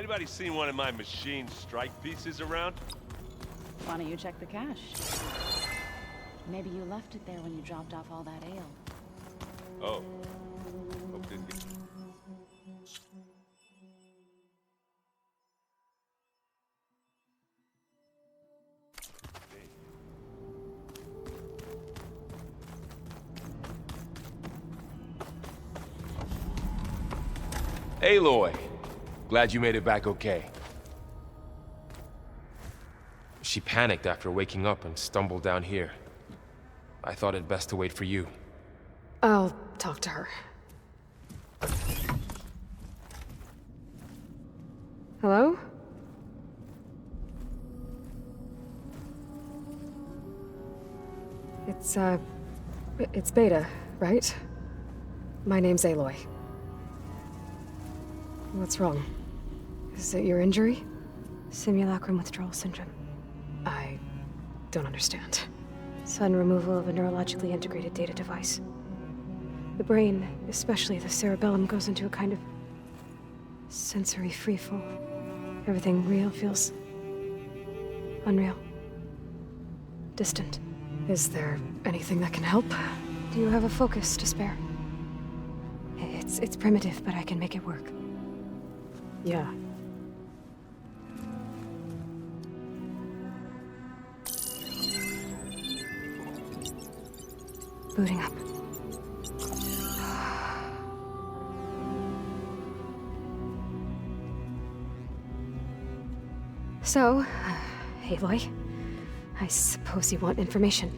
Anybody seen one of my machine strike pieces around? Why don't you check the cache? Maybe you left it there when you dropped off all that ale. Oh. Hope didn't get... Aloy, glad you made it back okay. She panicked after waking up and stumbled down here. I thought it best to wait for you. I'll talk to her. Hello? It's Beta, right? My name's Aloy. What's wrong? Is it your injury? Simulacrum withdrawal syndrome. I don't understand. Sudden removal of a neurologically integrated data device. The brain, especially the cerebellum, goes into a kind of sensory freefall. Everything real feels unreal. Distant. Is there anything that can help? Do you have a focus to spare? It's primitive, but I can make it work. Yeah. Booting up. So, Aloy, I suppose you want information.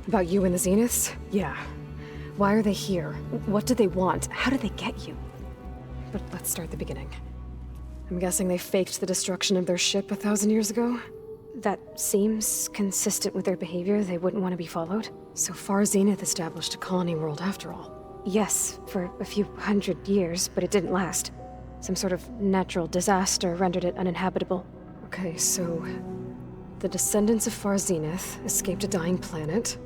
About you and the Zeniths? Yeah. Why are they here? What do they want? How did they get you? But let's start at the beginning. I'm guessing they faked the destruction of their ship 1,000 years ago? That seems consistent with their behavior. They wouldn't want to be followed. So far, Zenith established a colony world after all. Yes, for a few hundred years, but it didn't last. Some sort of natural disaster rendered it uninhabitable. Okay, so... the descendants of Far Zenith escaped a dying planet,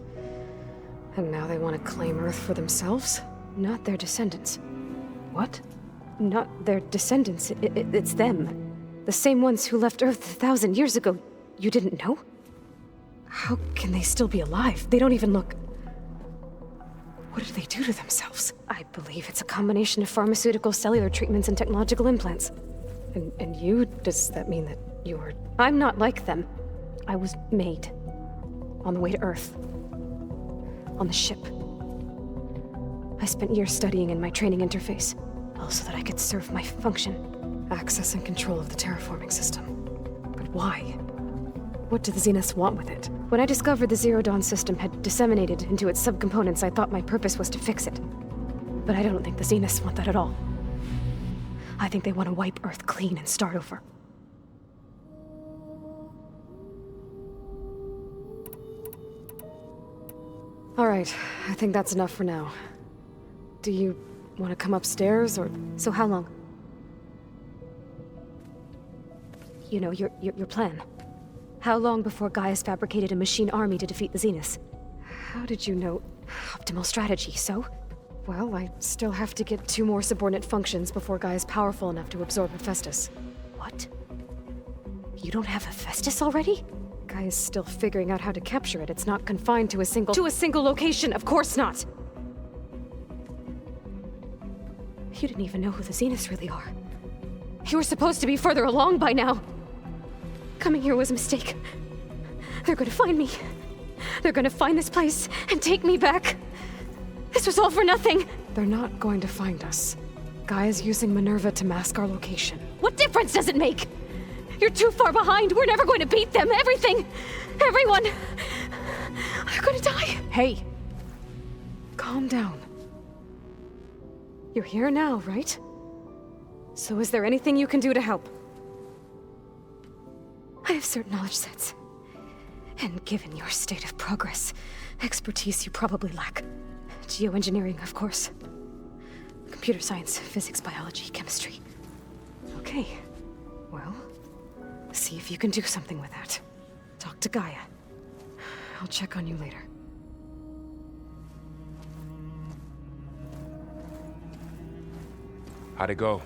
and now they want to claim Earth for themselves? Not their descendants. What? Not their descendants. It's them. The same ones who left Earth 1,000 years ago. You didn't know? How can they still be alive? They don't even look... What did they do to themselves? I believe it's a combination of pharmaceutical, cellular treatments, and technological implants. And you? Does that mean that you're... I'm not like them. I was made. On the way to Earth. On the ship. I spent years studying in my training interface, all so that I could serve my function. Access and control of the terraforming system. But why? What do the Zeniths want with it? When I discovered the Zero Dawn system had disseminated into its subcomponents, I thought my purpose was to fix it. But I don't think the Zeniths want that at all. I think they want to wipe Earth clean and start over. All right, I think that's enough for now. Do you want to come upstairs, or... So how long? You know, your plan. How long before Gaia's fabricated a machine army to defeat the Zeniths? How did you know? Optimal strategy, so? Well, I still have to get 2 more subordinate functions before Gaia's powerful enough to absorb Hephaestus. What? You don't have Hephaestus already? Gaia's still figuring out how to capture it. It's not confined to a single... To a single location, of course not! You didn't even know who the Zeniths really are. You were supposed to be further along by now. Coming here was a mistake. They're gonna find me. They're gonna find this place and take me back. This was all for nothing. They're not going to find us. Gaia's using Minerva to mask our location. What difference does it make? You're too far behind. We're never going to beat them. Everything, everyone, are gonna die. Hey, calm down. You're here now, right? So is there anything you can do to help? I have certain knowledge sets. And given your state of progress, expertise you probably lack. Geoengineering, of course. Computer science, physics, biology, chemistry. Okay. Well, see if you can do something with that. Talk to Gaia. I'll check on you later. How'd it go?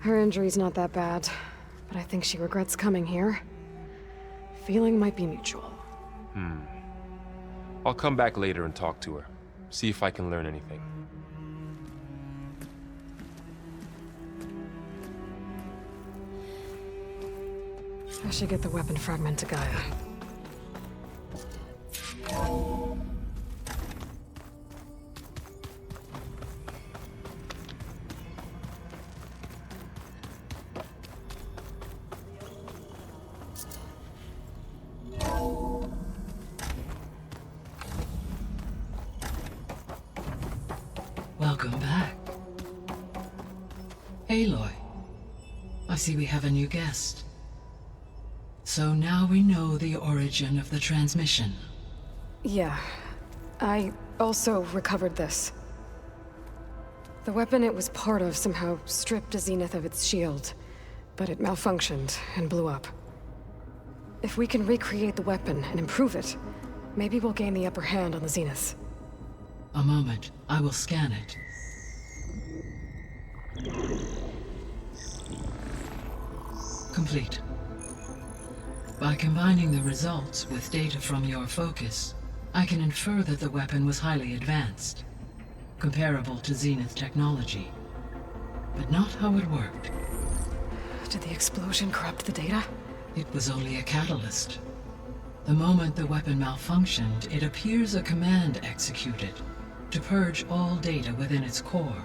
Her injury's not that bad. but I think she regrets coming here. Feeling might be mutual. I'll come back later and talk to her. See if I can learn anything. I should get the weapon fragment to Gaia. Welcome back. Aloy, I see we have a new guest. So now we know the origin of the transmission. Yeah. I also recovered this. The weapon it was part of somehow stripped a Zenith of its shield, but it malfunctioned and blew up. If we can recreate the weapon and improve it, maybe we'll gain the upper hand on the Zeniths. A moment, I will scan it. Complete. By combining the results with data from your focus, I can infer that the weapon was highly advanced, comparable to Zenith technology, but not how it worked. Did the explosion corrupt the data? It was only a catalyst. The moment the weapon malfunctioned, it appears a command executed to purge all data within its core.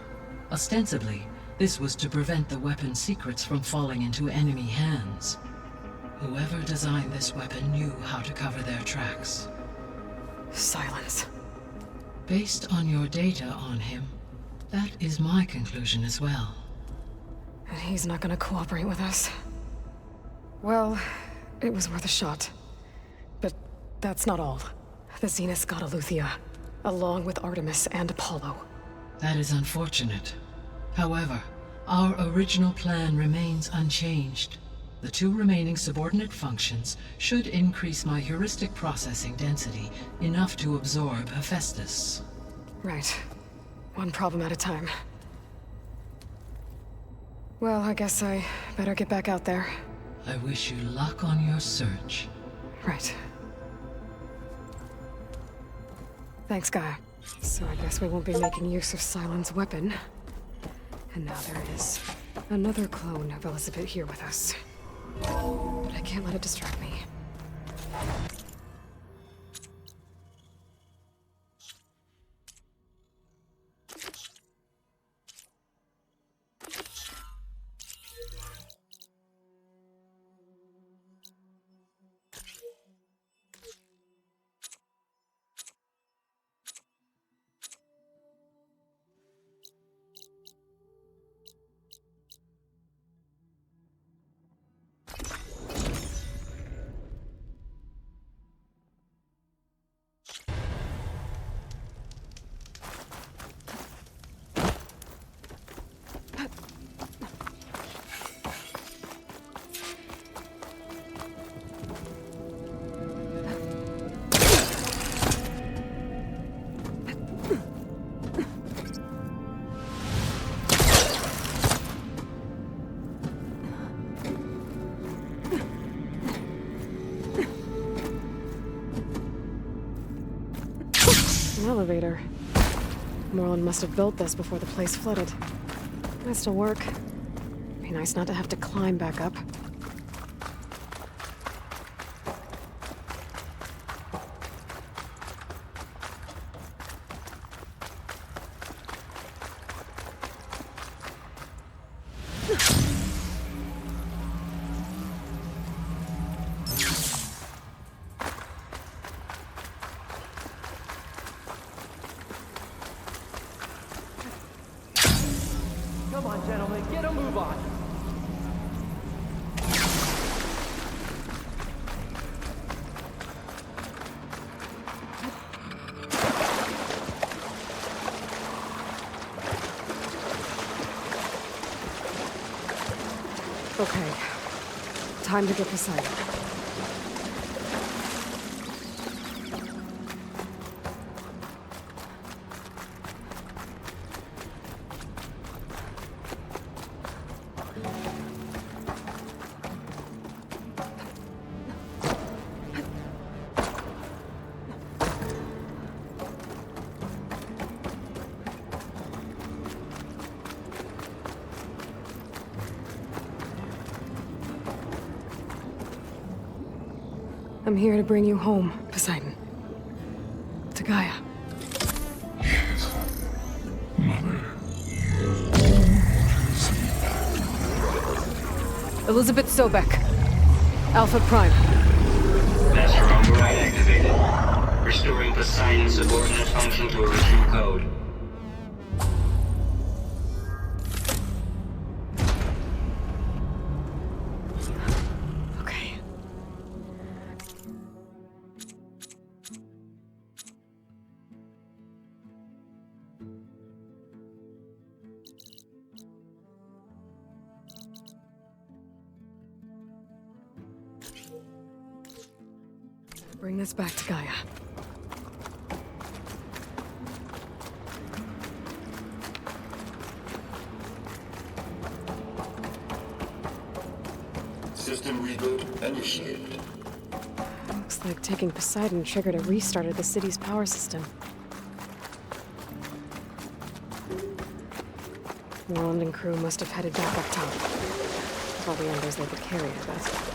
Ostensibly, this was to prevent the weapon's secrets from falling into enemy hands. Whoever designed this weapon knew how to cover their tracks. Silence. Based on your data on him, that is my conclusion as well. And he's not gonna cooperate with us. Well, it was worth a shot. But that's not all. The Zeniths got Aletheia, along with Artemis and Apollo. That is unfortunate. However, our original plan remains unchanged. The two remaining subordinate functions should increase my heuristic processing density enough to absorb Hephaestus. Right. One problem at a time. Well, I guess I better get back out there. I wish you luck on your search. Right. Thanks, Gaia. So I guess we won't be making use of Silent's weapon. And now there is another clone of Elizabeth here with us. But I can't let it distract me. An elevator. Moreland must have built this before the place flooded. Might still work. Be nice not to have to climb back up. Come on, gentlemen, get a move on. Okay. Time to get beside it. I'm here to bring you home, Poseidon. To Gaia. Elizabeth Sobek. Alpha Prime. Master override activated. Restoring Poseidon's subordinate function to original code. Okay. Bring this back to Gaia. System reboot initiated. Looks like taking Poseidon triggered a restart of the city's power system. Roland and crew must have headed back up top. With all the embers they could carry, I bet.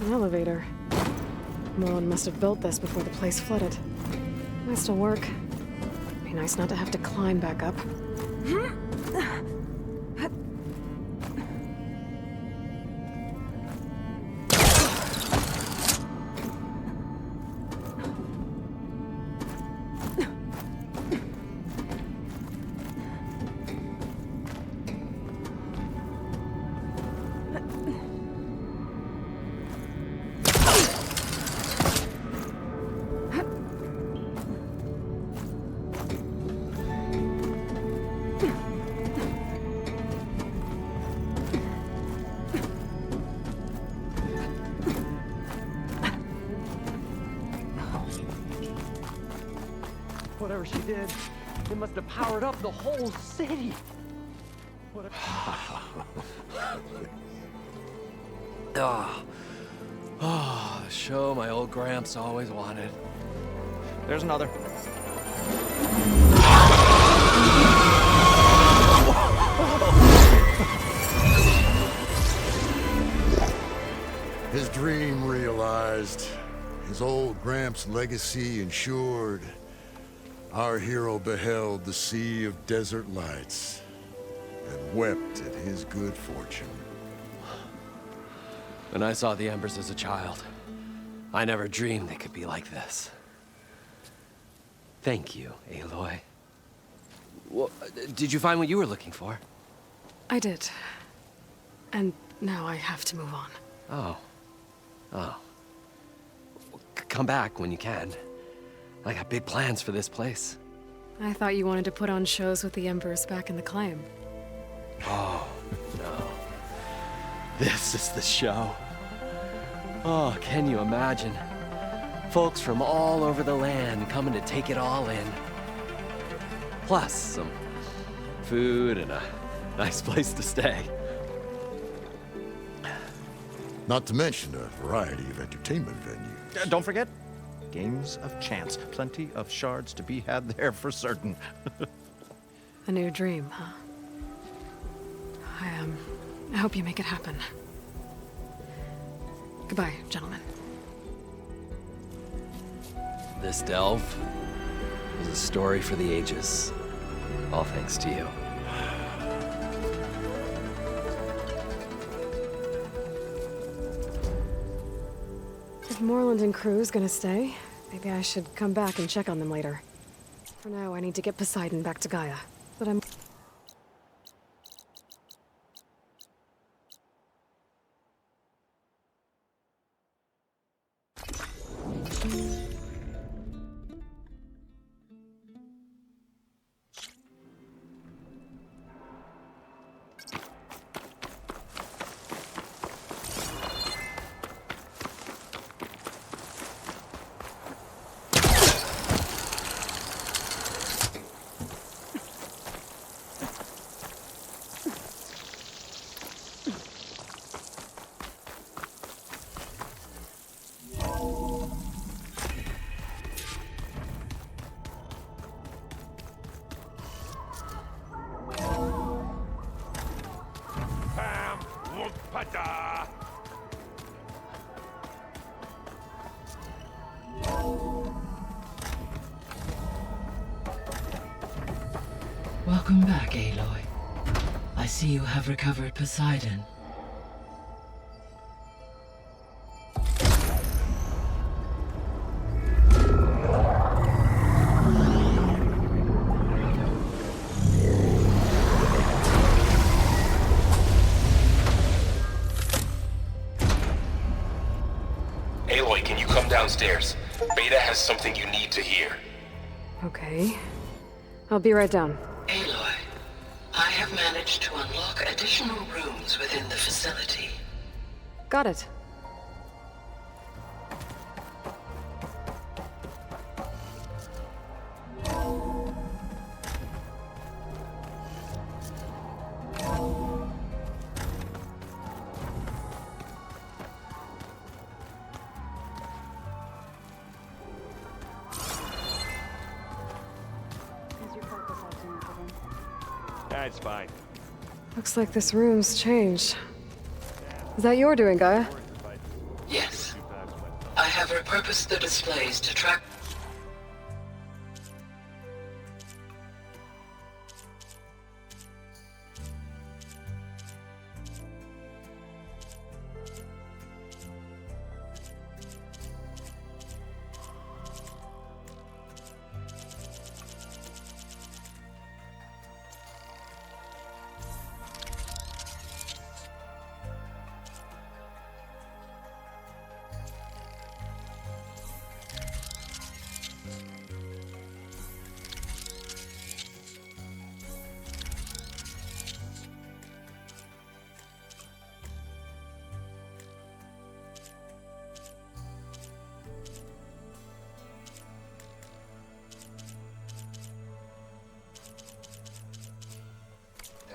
An elevator. Roland must have built this before the place flooded. Might still work. Be nice not to have to climb back up. Whatever she did, it must have powered up the whole city. The show my old Gramps always wanted. There's another. His dream realized. His old Gramps' legacy ensured. Our hero beheld the sea of desert lights and wept at his good fortune. When I saw the embers as a child, I never dreamed they could be like this. Thank you, Aloy. Well, did you find what you were looking for? I did. And now I have to move on. Oh. Come back when you can. I got big plans for this place. I thought you wanted to put on shows with the Emperors back in the claim. Oh, no. This is the show. Oh, can you imagine? Folks from all over the land coming to take it all in. Plus, some food and a nice place to stay. Not to mention a variety of entertainment venues. Don't forget, games of chance. Plenty of shards to be had there for certain. A new dream, huh? I hope you make it happen. Goodbye, gentlemen. This delve was a story for the ages. All thanks to you. If Moreland and crew's gonna stay, maybe I should come back and check on them later. For now, I need to get Poseidon back to Gaia. But I'm... Welcome back, Aloy. I see you have recovered Poseidon. Aloy, can you come downstairs? Beta has something you need to hear. Okay. I'll be right down. Aloy, I have managed to unlock additional rooms within the facility. Got it. That's fine. Looks like this room's changed. Is that your doing, Gaia? Yes. I have repurposed the displays to track...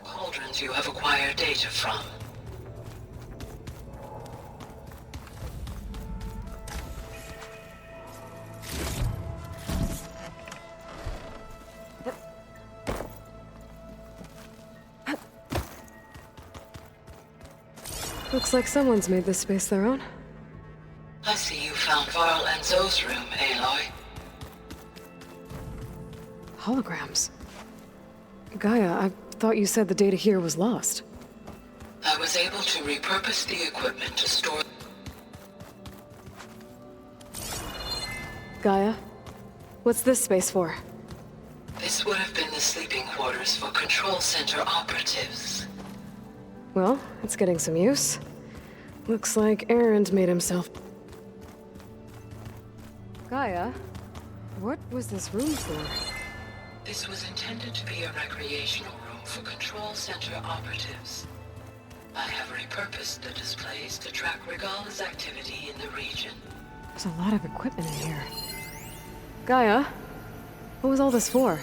cauldrons you have acquired data from. Looks like someone's made this space their own. I see you found Varl and Zoe's room, Aloy. Holograms. Gaia, I thought you said the data here was lost. I was able to repurpose the equipment to store... Gaia, what's this space for? This would have been the sleeping quarters for Control Center operatives. Well, it's getting some use. Looks like Erend made himself... Gaia, What was this room for? This was intended to be a recreational room for Control Center operatives. I have repurposed the displays to track Regala's activity in the region. There's a lot of equipment in here. Gaia, what was all this for?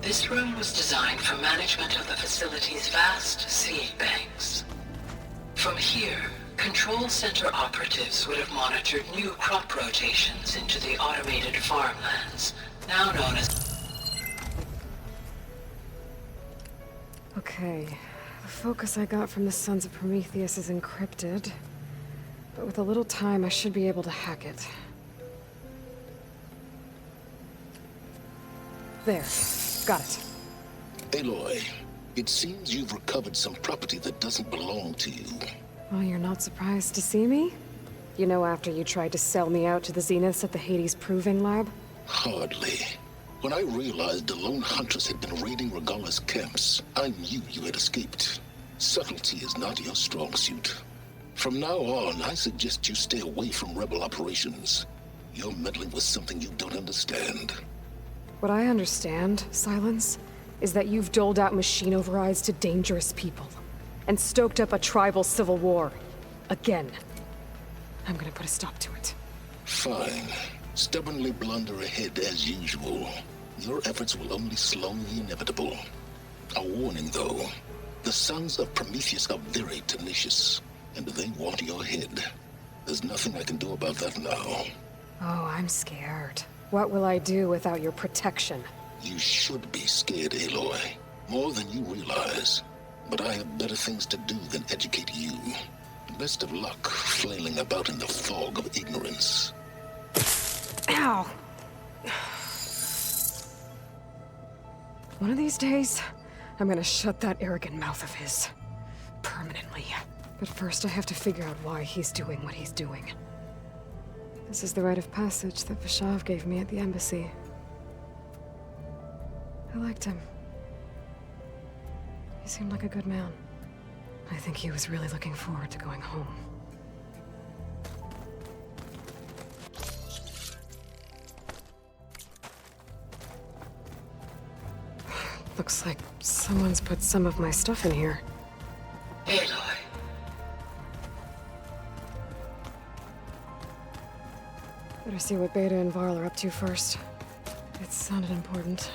This room was designed for management of the facility's vast seed banks. From here, Control Center operatives would have monitored new crop rotations into the automated farmlands, now known as... Okay, the focus I got from the Sons of Prometheus is encrypted, but with a little time I should be able to hack it. There, got it. Aloy, it seems you've recovered some property that doesn't belong to you. Oh, you're not surprised to see me? You know, after you tried to sell me out to the Zeniths at the Hades Proving Lab? Hardly. When I realized the lone hunters had been raiding Regala's camps, I knew you had escaped. Subtlety is not your strong suit. From now on, I suggest you stay away from rebel operations. You're meddling with something you don't understand. What I understand, Silence, is that you've doled out machine overrides to dangerous people, and stoked up a tribal civil war. Again. I'm gonna put a stop to it. Fine. Stubbornly blunder ahead as usual. Your efforts will only slow the inevitable. A warning, though. The Sons of Prometheus are very tenacious, and they want your head. There's nothing I can do about that now. Oh, I'm scared. What will I do without your protection? You should be scared, Aloy. More than you realize. But I have better things to do than educate you. Best of luck flailing about in the fog of ignorance. Ow! One of these days, I'm gonna shut that arrogant mouth of his. Permanently. But first I have to figure out why he's doing what he's doing. This is the rite of passage that Vashav gave me at the embassy. I liked him. He seemed like a good man. I think he was really looking forward to going home. Looks like someone's put some of my stuff in here. Aloy. Better see what Beta and Varl are up to first. It sounded important.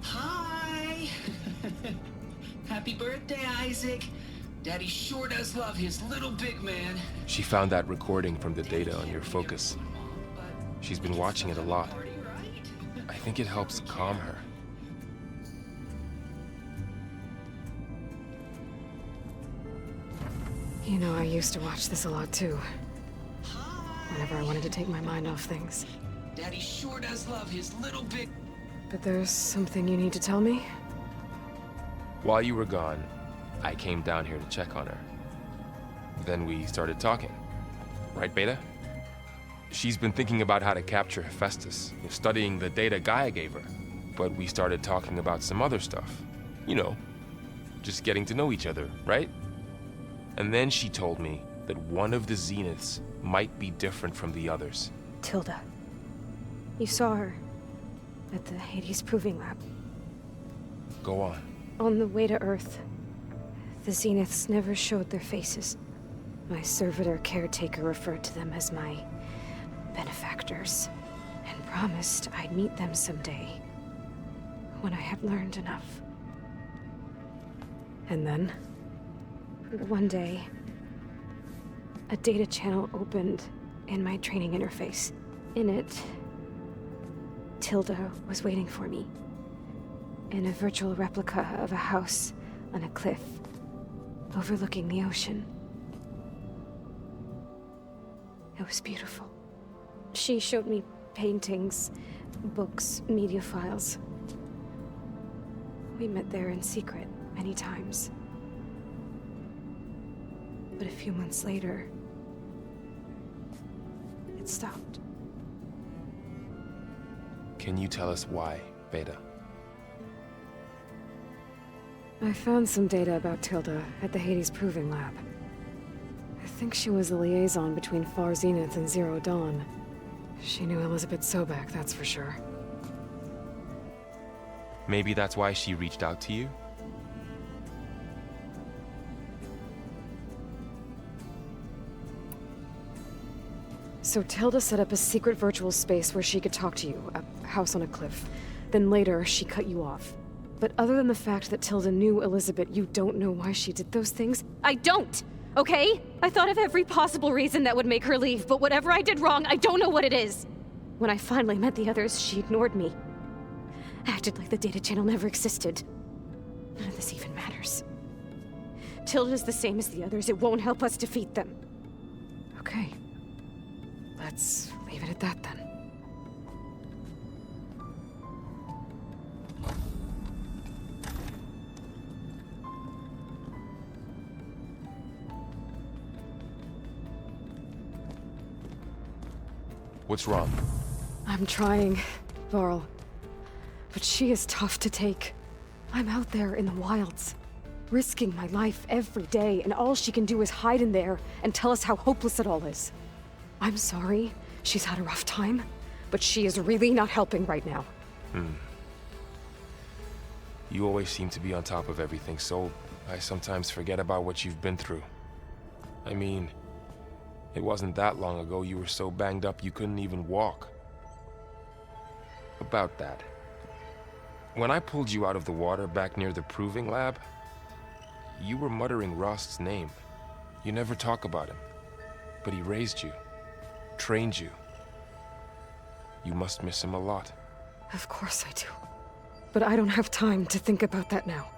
Hi! Happy birthday, Isaac. Daddy sure does love his little big man. She found that recording from the data on your focus. She's been watching it a lot. I think it helps calm her. You know, I used to watch this a lot too. Whenever I wanted to take my mind off things. Daddy sure does love his little big... But there's something you need to tell me? While you were gone, I came down here to check on her. Then we started talking. Right, Beta? She's been thinking about how to capture Hephaestus, studying the data Gaia gave her. But we started talking about some other stuff. You know, just getting to know each other, right? And then she told me that one of the Zeniths might be different from the others. Tilda. You saw her at the Hades Proving Lab. Go on. On the way to Earth, the Zeniths never showed their faces. My servitor caretaker referred to them as my benefactors, and promised I'd meet them someday, when I had learned enough. And then? One day, a data channel opened in my training interface. In it, Tilda was waiting for me, in a virtual replica of a house on a cliff, overlooking the ocean. It was beautiful. She showed me paintings, books, media files. We met there in secret many times. But a few months later, it stopped. Can you tell us why, Beta? I found some data about Tilda at the Hades Proving Lab. I think she was the liaison between Far Zenith and Zero Dawn. She knew Elizabeth Sobek, that's for sure. Maybe that's why she reached out to you? So Tilda set up a secret virtual space where she could talk to you, a house on a cliff. Then later, she cut you off. But other than the fact that Tilda knew Elizabeth, you don't know why she did those things? I don't! Okay? I thought of every possible reason that would make her leave, but whatever I did wrong, I don't know what it is! When I finally met the others, she ignored me. Acted like the data channel never existed. None of this even matters. Tilda's the same as the others. It won't help us defeat them. Okay. Let's leave it at that then. What's wrong? I'm trying, Varl. But she is tough to take. I'm out there in the wilds, risking my life every day, and all she can do is hide in there and tell us how hopeless it all is. I'm sorry, she's had a rough time, but she is really not helping right now. You always seem to be on top of everything, so I sometimes forget about what you've been through. I mean, it wasn't that long ago you were so banged up you couldn't even walk. About that. When I pulled you out of the water back near the Proving Lab, you were muttering Rost's name. You never talk about him. But he raised you, trained you. You must miss him a lot. Of course I do. But I don't have time to think about that now.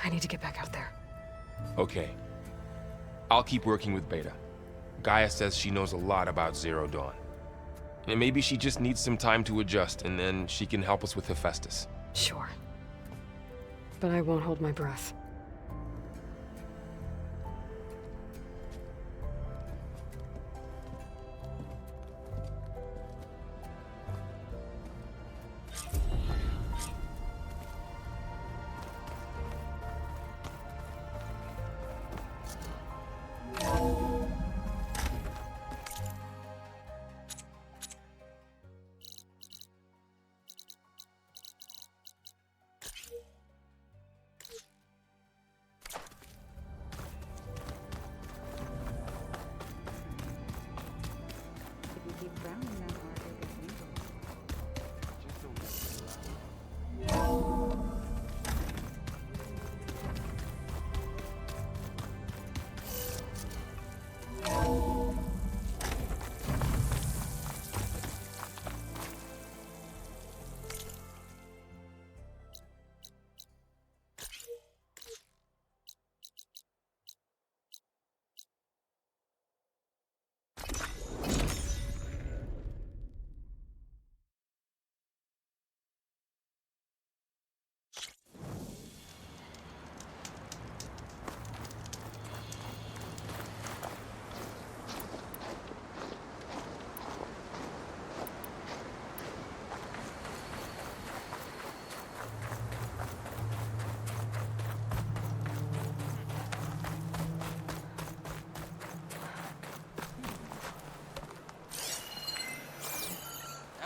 I need to get back out there. Okay. I'll keep working with Beta. Gaia says she knows a lot about Zero Dawn. And maybe she just needs some time to adjust, and then she can help us with Hephaestus. Sure. But I won't hold my breath.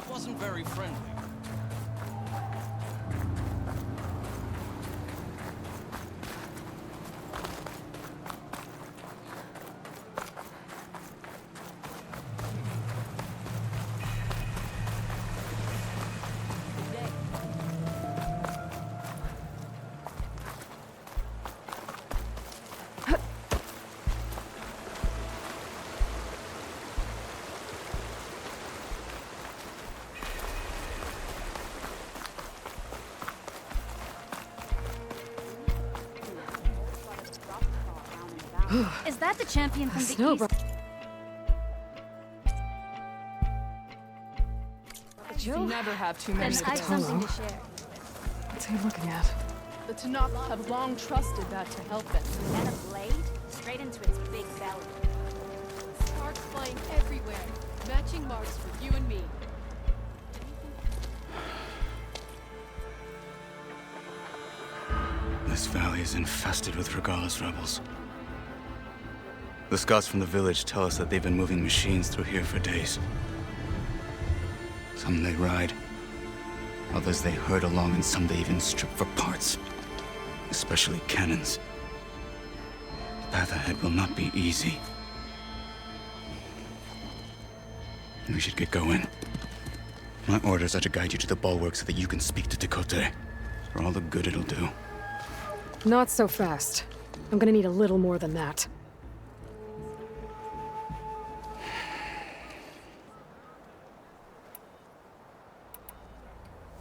Wasn't very friendly. Is that the champion from the east? You never have too many. Then I've something to share. What's he looking at? The Tanakh have long trusted that to help it. And a blade? Straight into its big belly. Sparks flying everywhere. Matching marks for you and me. This valley is infested with Regalis rebels. The scouts from the village tell us that they've been moving machines through here for days. Some they ride, others they herd along, and some they even strip for parts, especially cannons. The path ahead will not be easy. We should get going. My orders are to guide you to the bulwark so that you can speak to Tekote, for all the good it'll do. Not so fast. I'm gonna need a little more than that.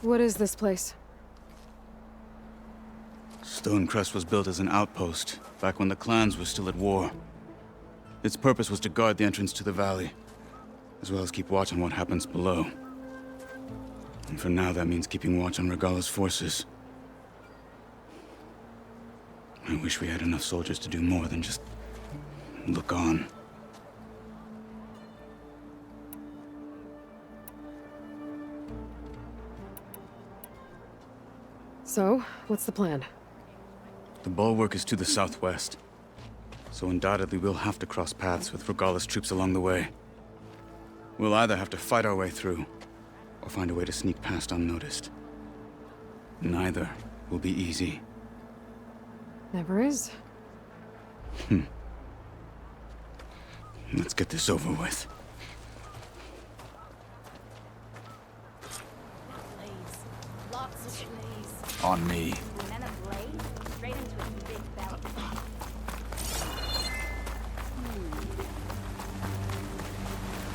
What is this place? Stonecrest was built as an outpost, back when the clans were still at war. Its purpose was to guard the entrance to the valley, as well as keep watch on what happens below. And for now, that means keeping watch on Regala's forces. I wish we had enough soldiers to do more than just look on. So, what's the plan? The bulwark is to the southwest, so undoubtedly we'll have to cross paths with Regala's troops along the way. We'll either have to fight our way through, or find a way to sneak past unnoticed. Neither will be easy. Never is. Let's get this over with. Lots of blaze. On me. And then a blade straight into its big belly.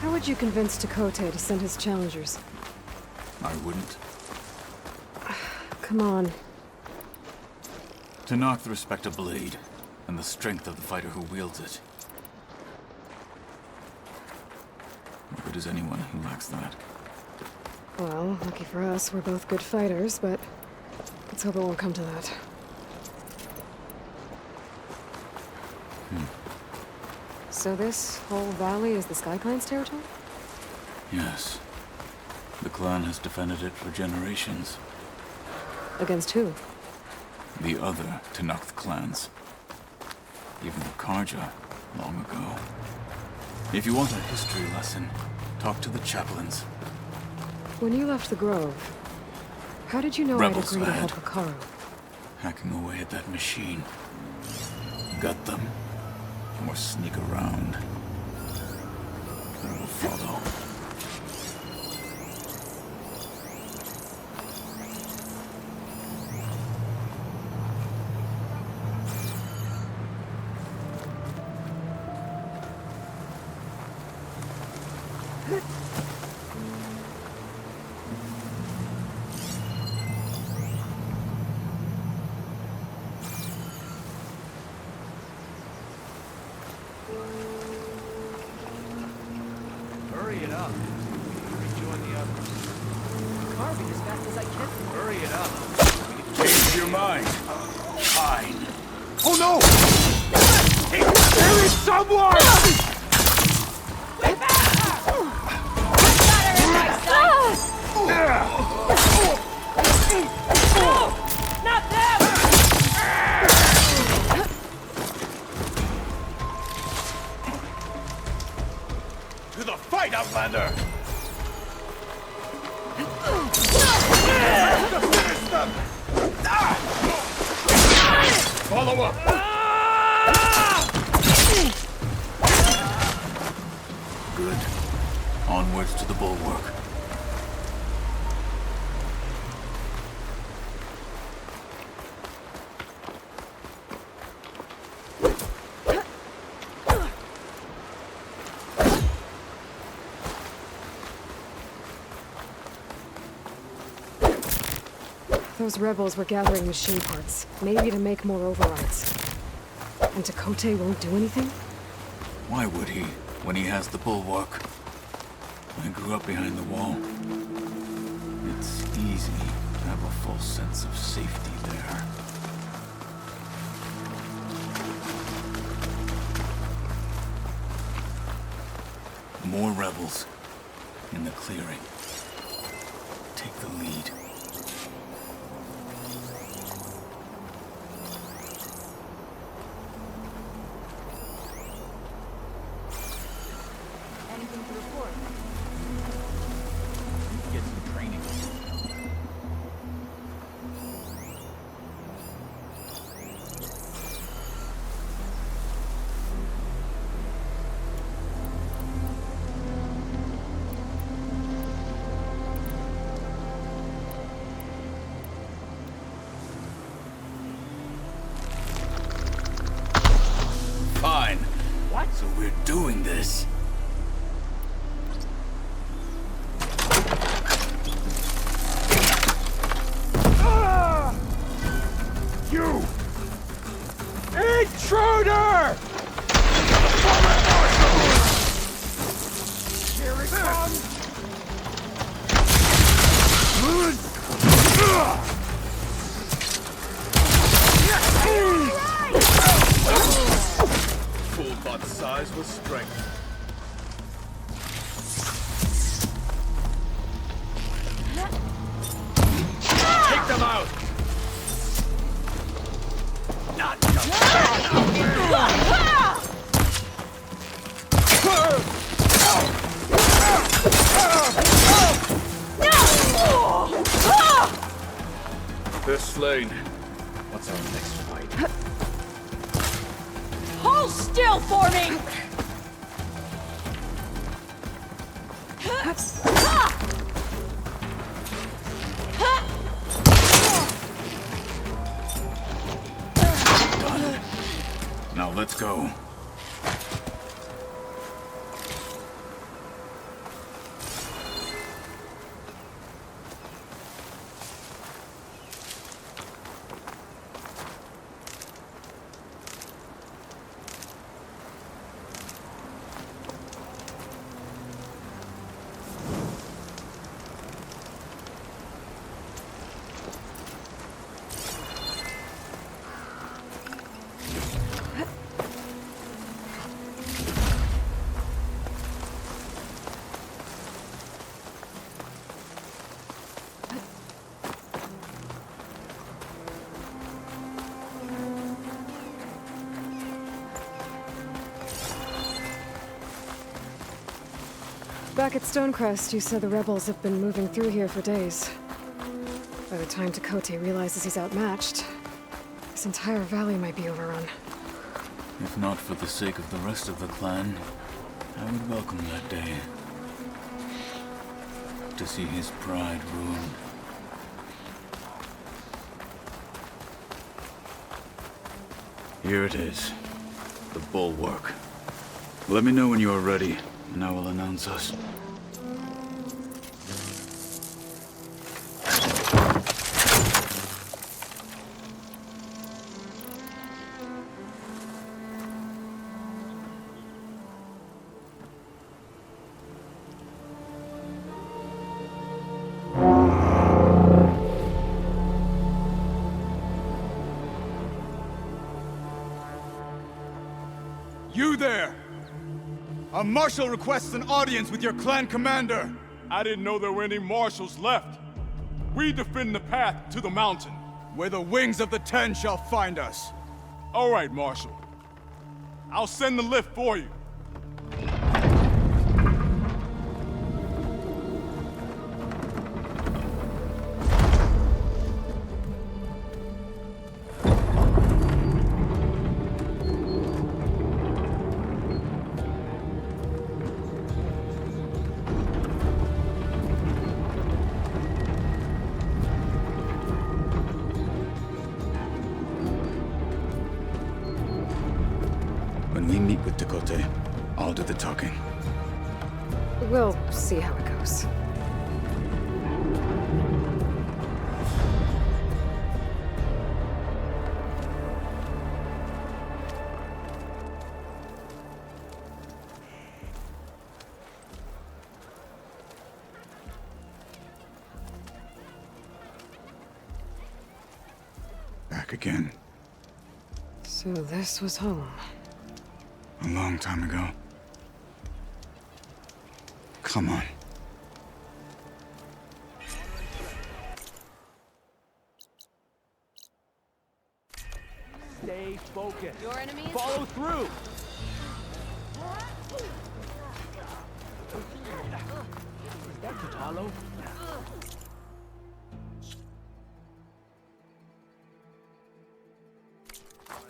How would you convince Tekote to send his challengers? I wouldn't. Come on. To knock the respect of blade, and the strength of the fighter who wields it. What good is anyone who lacks that? Well, lucky for us, we're both good fighters, but let's hope it won't come to that. So this whole valley is the Sky Clan's territory? Yes. The clan has defended it for generations. Against who? The other Tenakth clans. Even the Karja, long ago. If you want a history lesson, talk to the chaplains. When you left the Grove, how did you know Rebels I'd agree to had. help Hikaru? Hacking away at that machine. Gut them. Or sneak around. I will follow. Hurry it up. Rejoin the others. Carving as fast as I can. Hurry it up. Change your mind. Fine. Oh no! There is someone! Not them! To the fight, Outlander! Follow up! Good. Onwards to the bulwark. Those rebels were gathering machine parts, maybe to make more overrides. And Tekote won't do anything? Why would he, when he has the bulwark? I grew up behind the wall. It's easy to have a false sense of safety there. More rebels in the clearing. Take the lead. Fool thought size was strength. Take them out! Not They're slain. What's our next fight? Hold still for me! Now let's go. Back at Stonecrest, you said the rebels have been moving through here for days. By the time Tekote realizes he's outmatched, this entire valley might be overrun. If not for the sake of the rest of the clan, I would welcome that day. To see his pride ruined. Here it is. The bulwark. Let me know when you are ready, and I will announce us. You there! A marshal requests an audience with your clan commander. I didn't know there were any marshals left. We defend the path to the mountain. Where the wings of the Ten shall find us. All right, Marshal. I'll send the lift for you. When we meet with Tekote, I'll do the talking. We'll see how it goes. Back again. So this was home. A long time ago. Come on. Stay focused. Your enemy is Follow through. Is that Tatalo?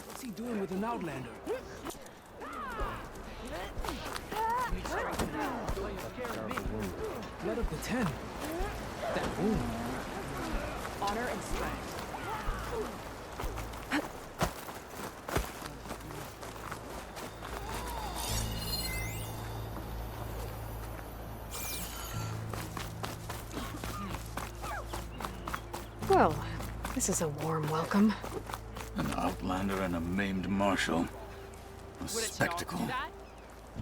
What's he doing with an outlander? Blood of the Ten. That wound. honor and strength. Well, this is a warm welcome. An outlander and a maimed marshal. A spectacle.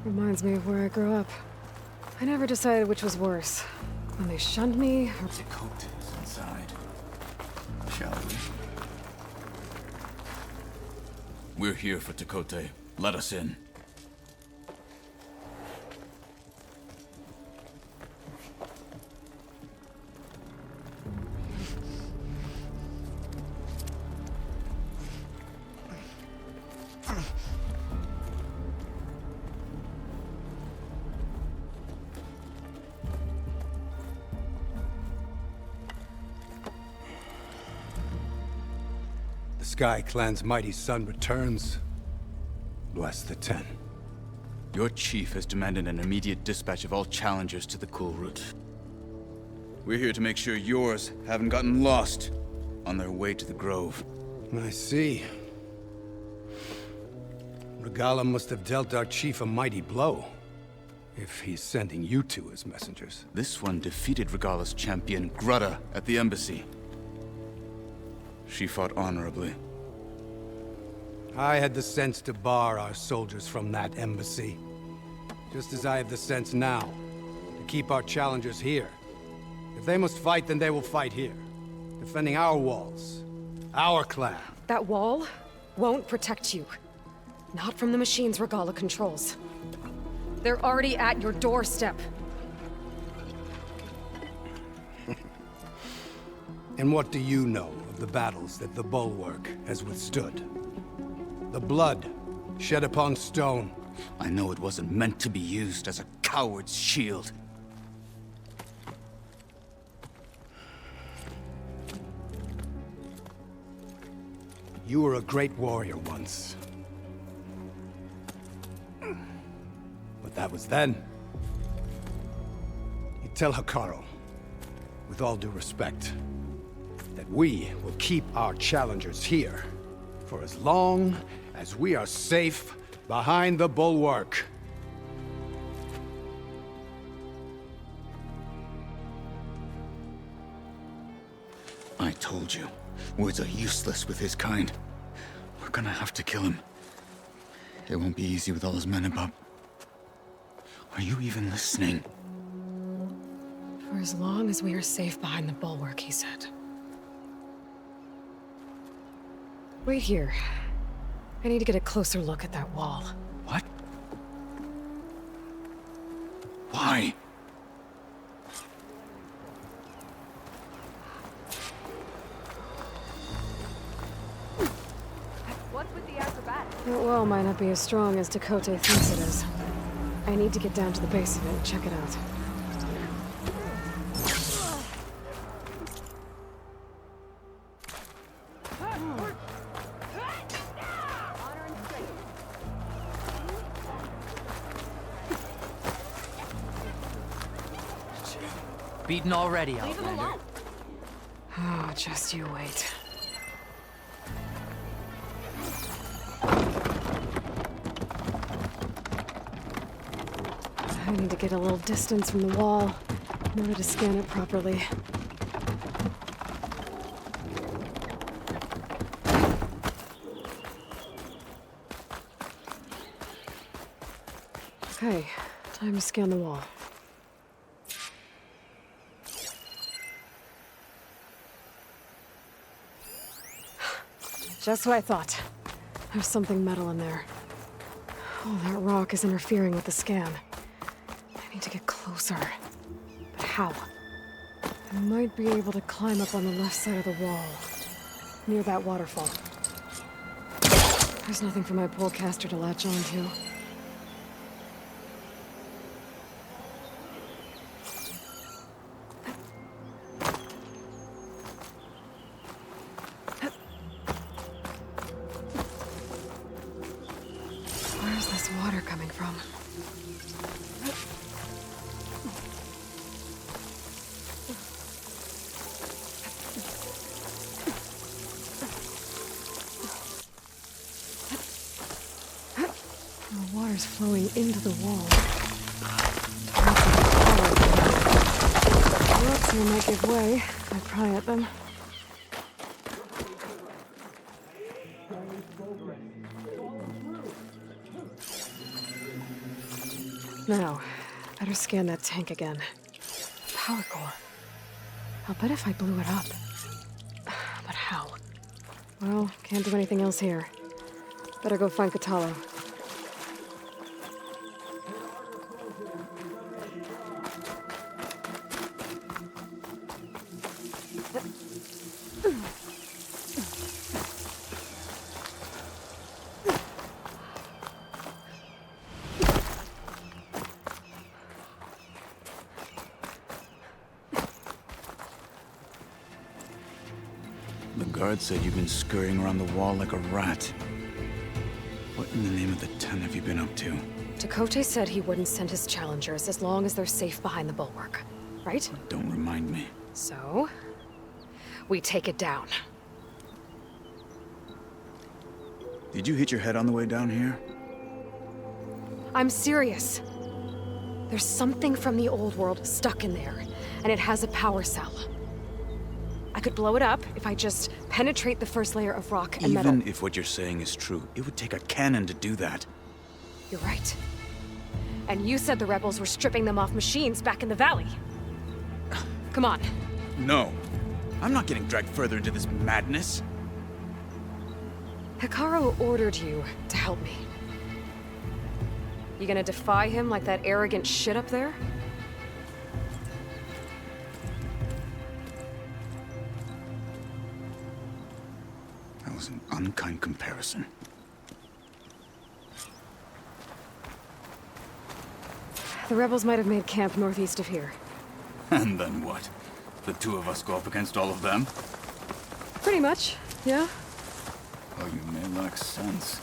Reminds me of where I grew up. I never decided which was worse. When they shunned me, or... Dakota's inside. Shall we? We're here for Dakote. Let us in. The Sky Clan's mighty son returns. Bless the Ten. Your chief has demanded an immediate dispatch of all challengers to the cool route. We're here to make sure yours haven't gotten lost on their way to the Grove. I see. Regala must have dealt our chief a mighty blow, if he's sending you two as messengers. This one defeated Regala's champion, Grutta, at the embassy. She fought honorably. I had the sense to bar our soldiers from that embassy. Just as I have the sense now to keep our challengers here. If they must fight, then they will fight here. Defending our walls. Our clan. That wall won't protect you. Not from the machines Regala controls. They're already at your doorstep. And what do you know of the battles that the Bulwark has withstood? The blood shed upon stone. I know it wasn't meant to be used as a coward's shield. You were a great warrior once. But that was then. You tell Hikaru, with all due respect, that we will keep our challengers here for as long as we are safe behind the Bulwark. I told you, words are useless with his kind. We're gonna have to kill him. It won't be easy with all his men above. Are you even listening? For as long as we are safe behind the Bulwark, he said. Wait here. I need to get a closer look at that wall. What? Why? What's with the acrobatics? That wall might not be as strong as Dakote thinks it is. I need to get down to the base of it and check it out. Beaten already, Leave him Outlander. alone. Oh, just you wait. I need to get a little distance from the wall in order to scan it properly. Okay, time to scan the wall. Just what I thought. There's something metal in there. Oh, that rock is interfering with the scan. I need to get closer. But how? I might be able to climb up on the left side of the wall. Near that waterfall. There's nothing for my polecaster to latch onto. Where's this water coming from? The water's flowing into the wall. Rocks here might give way if I pry at them. Now, better Better scan that tank again. Power core. I'll bet if I blew it up. But how? Well, can't do anything else here. Better go find Katalo. The guard said you've been scurrying around the wall like a rat. What in the name of the ten have you been up to? Chakotay said he wouldn't send his challengers as long as they're safe behind the bulwark, right? Don't remind me. So, we take it down. Did you hit your head on the way down here? I'm serious. There's something from the old world stuck in there, and it has a power cell. I could blow it up if I just penetrate the first layer of rock and metal. Even if what you're saying is true, it would take a cannon to do that. You're right. And you said the rebels were stripping them off machines back in the valley. Come on. No. I'm not getting dragged further into this madness. Hikaru ordered you to help me. You gonna defy him like that arrogant shit up there? That was an unkind comparison. The rebels might have made camp northeast of here. And then what? The two of us go up against all of them? Pretty much, yeah. Oh, you may lack sense,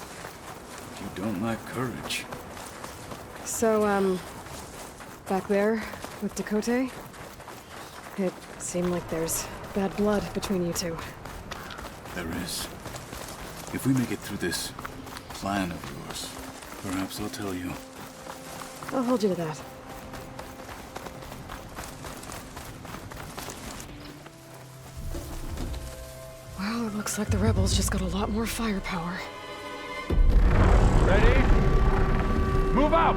but you don't lack courage. So, back there with Dakota, it seemed like there's bad blood between you two. There is. If we make it through this plan of yours, perhaps I'll tell you. I'll hold you to that. Well, it looks like the rebels just got a lot more firepower. Ready? Move out!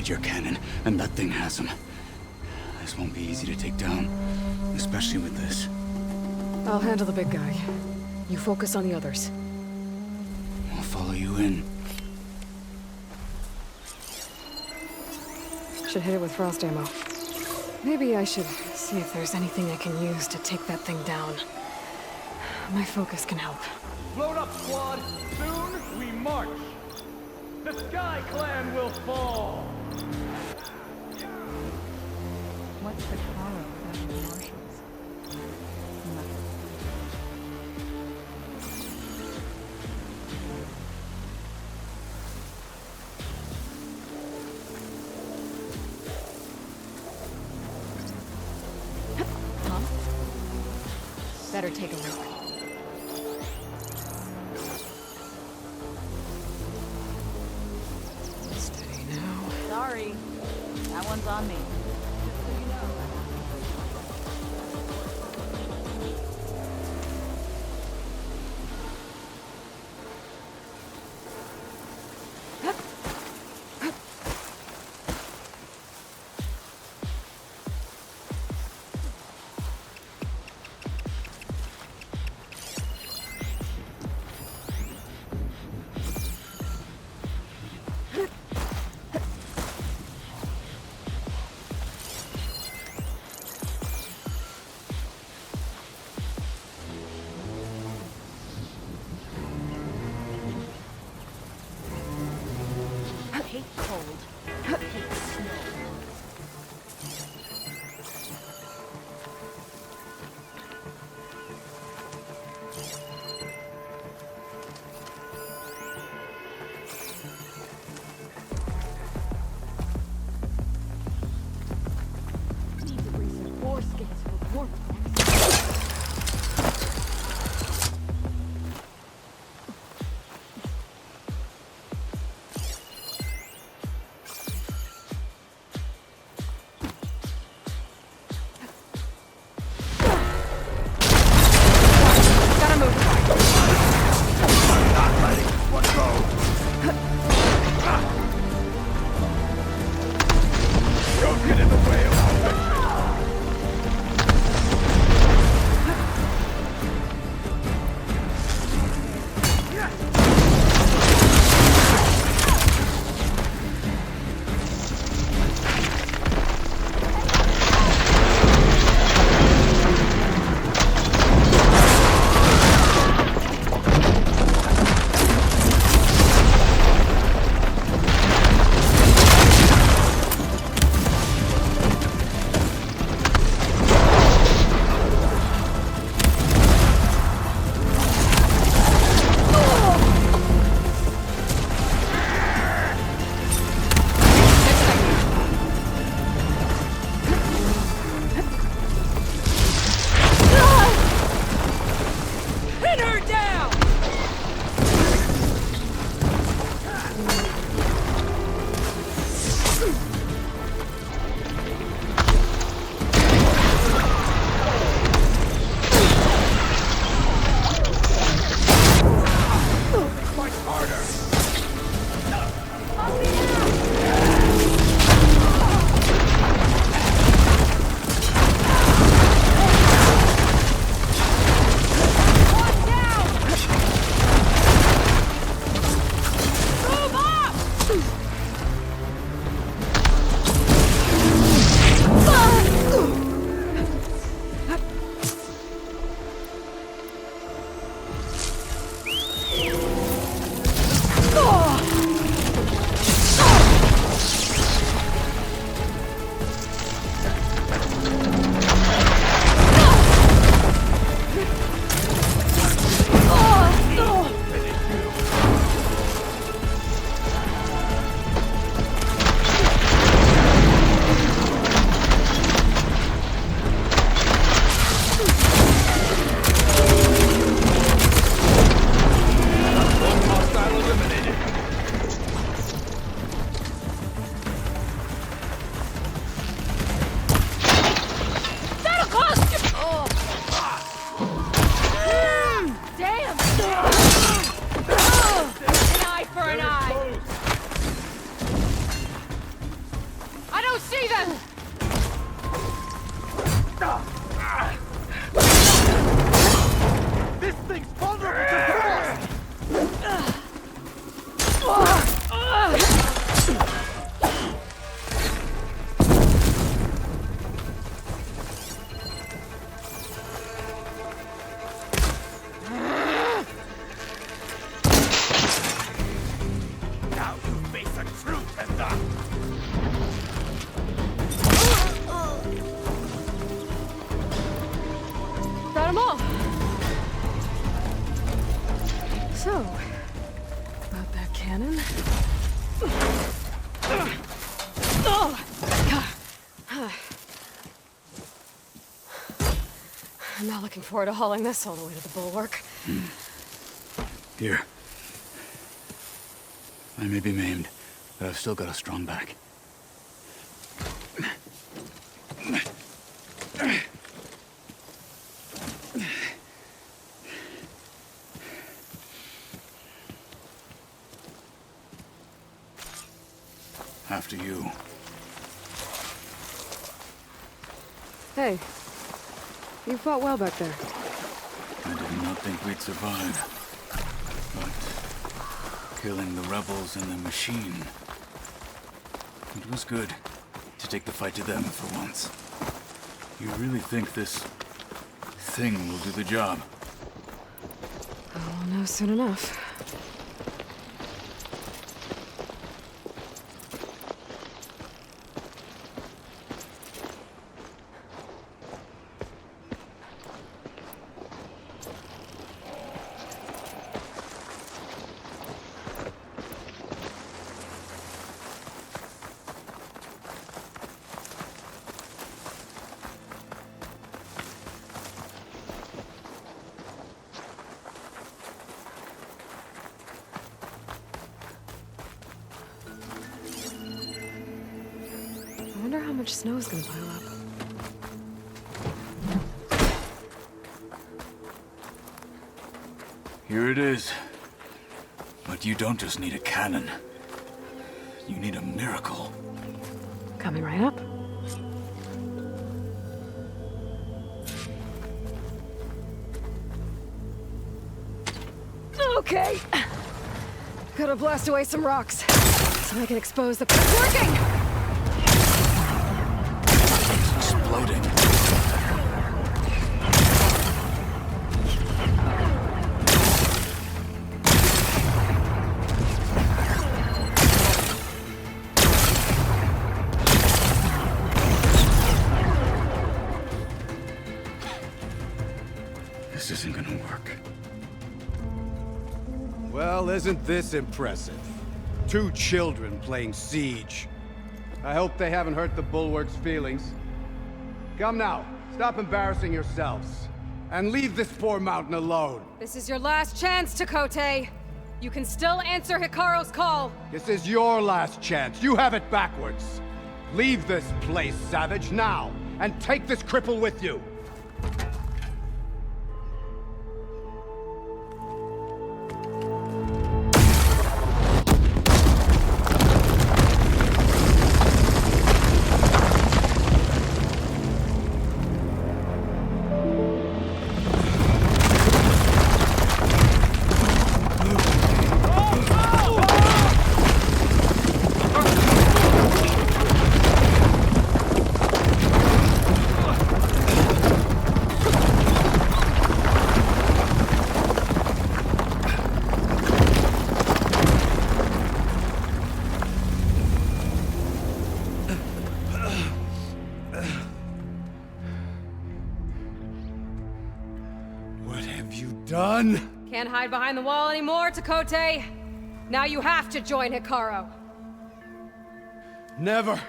Your cannon, and that thing has him. This won't be easy to take down, especially with this. I'll handle the big guy. You focus on the others. I'll follow you in. Should hit it with frost ammo. Maybe I should see if there's anything I can use to take that thing down. My focus can help. Load up, squad! Soon we march! The Sky Clan will fall! What's the Karo without the marshals? Huh? Better take a look. Steady now. Sorry. That one's on me. Just so you know. don't see them! This thing's vulnerable to frost! Now you face a true tender! Got them all! So, about that cannon? I'm not looking forward to hauling this all the way to the bulwark. Here. I may be maimed, but I've still got a strong back. After you. Hey, you fought well back there. I did not think we'd survive. But killing the rebels and the machine. It was good to take the fight to them for once. You really think this thing will do the job? I'll know soon enough. I wonder how much snow is gonna pile up. Here it is. But you don't just need a cannon. You need a miracle. Coming right up. Okay. Gotta blast away some rocks so I can expose the... It's working! Exploding. This isn't gonna work. Well, isn't this impressive? 2 children playing siege. I hope they haven't hurt the Bulwark's feelings. Come now, stop embarrassing yourselves. And leave this poor mountain alone. This is your last chance, Chakotay. You can still answer Hikaru's call. This is your last chance. You have it backwards. Leave this place, Savage, now. And take this cripple with you. Done? Can't hide behind the wall anymore, Chakotay. Now you have to join Hikaru. Never.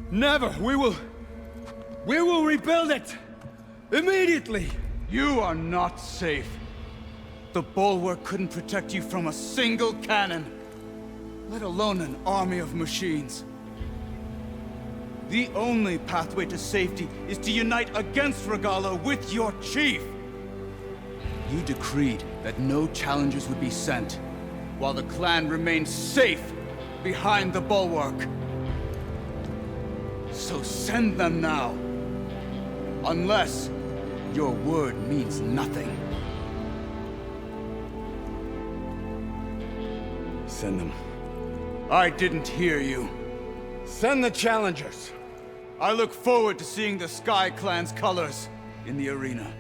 Never. We will rebuild it. Immediately. You are not safe. The bulwark couldn't protect you from a single cannon, let alone an army of machines. The only pathway to safety is to unite against Regala with your chief. You decreed that no challengers would be sent, while the clan remained safe behind the bulwark. So send them now. Unless your word means nothing. Send them. I didn't hear you. Send the challengers. I look forward to seeing the Sky Clan's colors in the arena.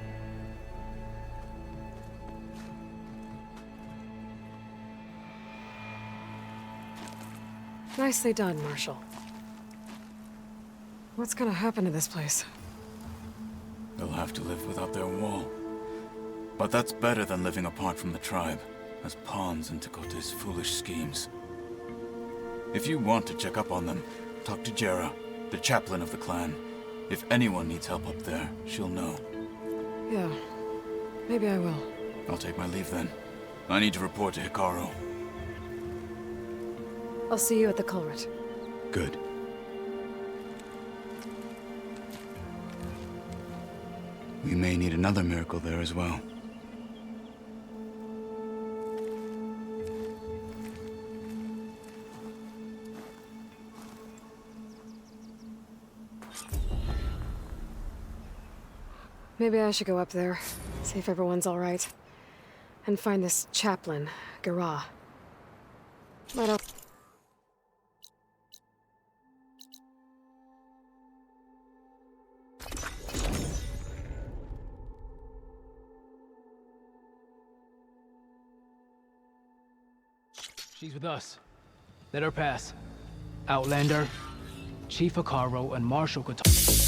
Nicely done, Marshal. What's gonna happen to this place? They'll have to live without their wall. But that's better than living apart from the tribe, as pawns in Tekote's foolish schemes. If you want to check up on them, talk to Jera, the chaplain of the clan. If anyone needs help up there, she'll know. Yeah, maybe I will. I'll take my leave then. I need to report to Hikaru. I'll see you at the culvert. Good. We may need another miracle there as well. Maybe I should go up there, see if everyone's all right, and find this chaplain, Gara. Might help. She's with us. Let her pass. Outlander, Chief Hikaru, and Marshal could talk.